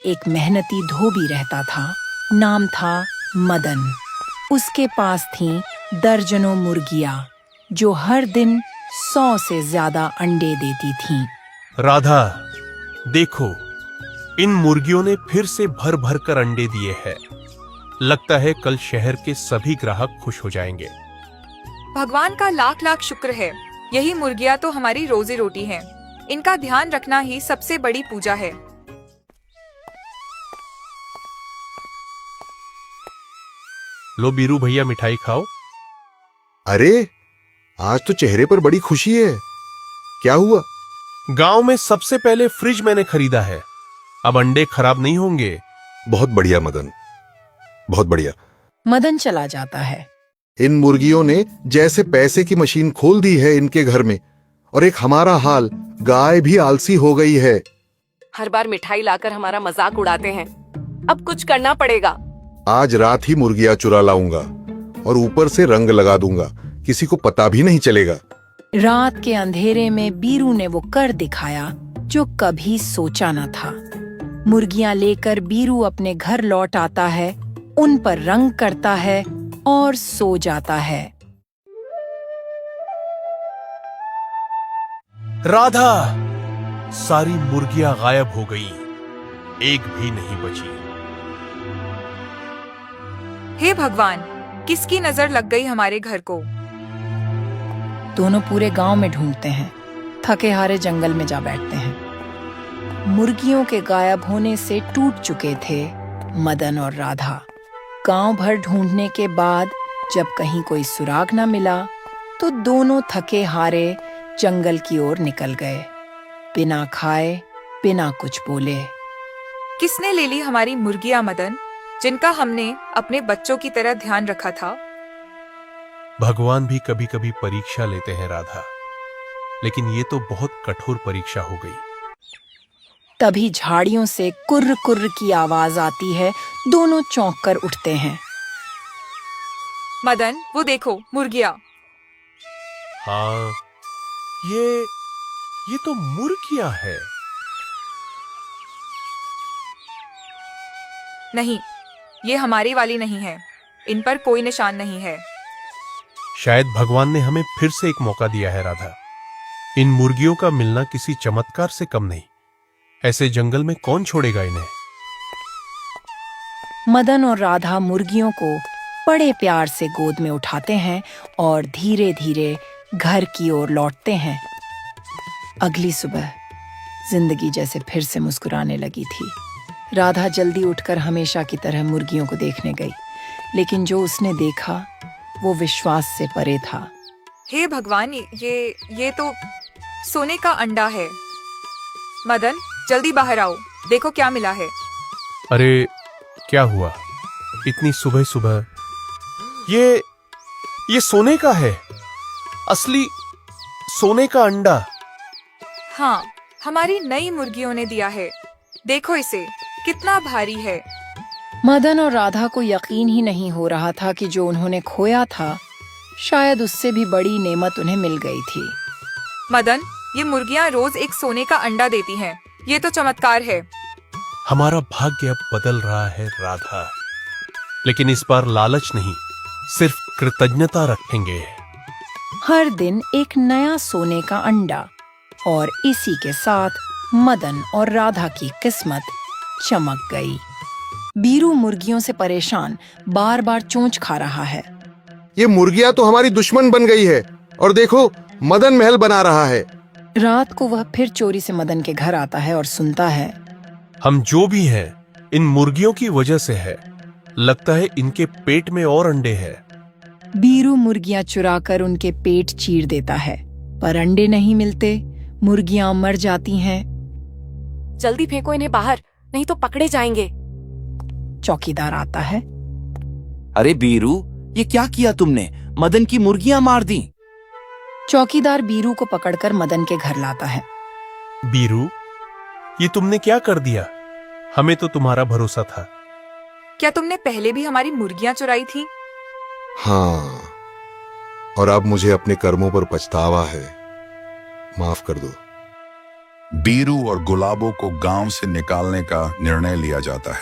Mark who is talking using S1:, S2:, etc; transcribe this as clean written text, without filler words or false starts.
S1: एक मेहनती धोबी रहता था। नाम था मदन। उसके पास थीं दर्जनों मुर्गियां जो हर दिन 100 से ज्यादा अंडे देती थीं।
S2: राधा, देखो, इन मुर्गियों ने फिर से भर भर कर अंडे दिए हैं। लगता है कल शहर के सभी ग्राहक खुश हो जाएंगे।
S3: भगवान का लाख लाख शुक्र है। यही मुर्गियां तो हमारी रोजी रोटी हैं। इनका ध्यान रखना ही सबसे बड़ी पूजा है।
S2: लो बीरू भैया, मिठाई खाओ।
S4: अरे, आज तो चेहरे पर बड़ी खुशी है। क्या हुआ?
S2: गांव में सबसे पहले फ्रिज मैंने खरीदा है। अब अंडे खराब नहीं होंगे।
S4: बहुत बढ़िया मदन, बहुत बढ़िया।
S1: मदन चला जाता है।
S4: इन मुर्गियों ने जैसे पैसे की मशीन खोल दी है इनके घर में। और एक हमारा हाल, गाय भी आलसी हो गई है।
S5: हर बार मिठाई लाकर हमारा मजाक उड़ाते हैं। अब कुछ करना पड़ेगा।
S4: आज रात ही मुर्गियां चुरा लाऊंगा और ऊपर से रंग लगा दूंगा। किसी को पता भी नहीं चलेगा।
S1: रात के अंधेरे में बीरू ने वो कर दिखाया जो कभी सोचा न था। मुर्गियां लेकर बीरू अपने घर लौट आता है, उन पर रंग करता है और सो जाता है।
S2: राधा, सारी मुर्गियां गायब हो गई, एक भी नहीं बची।
S3: हे भगवान, किसकी नजर लग गई हमारे घर को।
S1: दोनों पूरे गांव में ढूंढते हैं, थके हारे जंगल में जा बैठते हैं। मुर्गियों के गायब होने से टूट चुके थे मदन और राधा। गांव भर ढूंढने के बाद जब कहीं कोई सुराग न मिला तो दोनों थके हारे जंगल की ओर निकल गए, बिना खाए, बिना कुछ बोले।
S3: किसने ले ली हमारी मुर्गियां मदन, जिनका हमने अपने बच्चों की तरह ध्यान रखा था।
S2: भगवान भी कभी कभी परीक्षा लेते हैं राधा, लेकिन ये तो बहुत कठोर परीक्षा हो गई।
S1: तभी झाड़ियों से कुर्र कुर्र की आवाज आती है। दोनों चौंक कर उठते हैं।
S3: मदन, वो देखो मुर्गियां।
S2: हाँ, ये तो मुर्गियां है।
S3: नहीं, ये हमारी वाली नहीं है। इन पर कोई निशान नहीं है।
S2: शायद भगवान ने हमें फिर से एक मौका दिया है राधा। इन मुर्गियों का मिलना किसी चमत्कार से कम नहीं। ऐसे जंगल में कौन छोड़ेगा इन्हें।
S1: मदन और राधा मुर्गियों को बड़े प्यार से गोद में उठाते हैं और धीरे धीरे घर की ओर लौटते हैं। अगली सुबह जिंदगी जैसे फिर से मुस्कुराने लगी थी। राधा जल्दी उठकर हमेशा की तरह मुर्गियों को देखने गई, लेकिन जो उसने देखा वो विश्वास से परे था।
S3: हे भगवान, ये तो सोने का अंडा है। मदन, जल्दी बाहर आओ, देखो क्या मिला है।
S2: अरे, क्या हुआ इतनी सुबह सुबह? ये सोने का है, असली सोने का अंडा।
S3: हाँ, हमारी नई मुर्गियों ने दिया है। देखो इसे, कितना भारी है।
S1: मदन और राधा को यकीन ही नहीं हो रहा था कि जो उन्होंने खोया था शायद उससे भी बड़ी नेमत उन्हें मिल गई थी।
S3: मदन, ये मुर्गियां रोज एक सोने का अंडा देती हैं। ये तो चमत्कार है।
S2: हमारा भाग्य अब बदल रहा है राधा, लेकिन इस बार लालच नहीं, सिर्फ कृतज्ञता रखेंगे।
S1: हर दिन एक नया सोने का अंडा, और इसी के साथ मदन और राधा की किस्मत चमक गई। बीरू मुर्गियों से परेशान बार बार चोंच खा रहा है।
S4: ये मुर्गियां तो हमारी दुश्मन बन गई है। और देखो, मदन महल बना रहा है।
S1: रात को वह फिर चोरी से मदन के घर आता है और सुनता है,
S2: हम जो भी हैं, इन मुर्गियों की वजह से है। लगता है इनके पेट में और अंडे हैं।
S1: बीरू मुर्गियां चुराकर उनके पेट चीर देता है, पर अंडे नहीं मिलते। मुर्गियां मर जाती हैं।
S5: जल्दी फेंको इन्हें बाहर, नहीं तो पकड़े जाएंगे।
S1: चौकीदार आता है।
S6: अरे बीरू, ये क्या किया तुमने? मदन की मुर्गियां मार दी।
S1: चौकीदार बीरू को पकड़कर मदन के घर लाता है।
S2: बीरू, ये तुमने क्या कर दिया? हमें तो तुम्हारा भरोसा था।
S3: क्या तुमने पहले भी हमारी मुर्गियां चुराई थी?
S4: हाँ, और अब मुझे अपने कर्मों पर पछतावा है। माफ कर दो।
S7: बीरू और गुलाबों को गांव से निकालने का निर्णय लिया जाता है।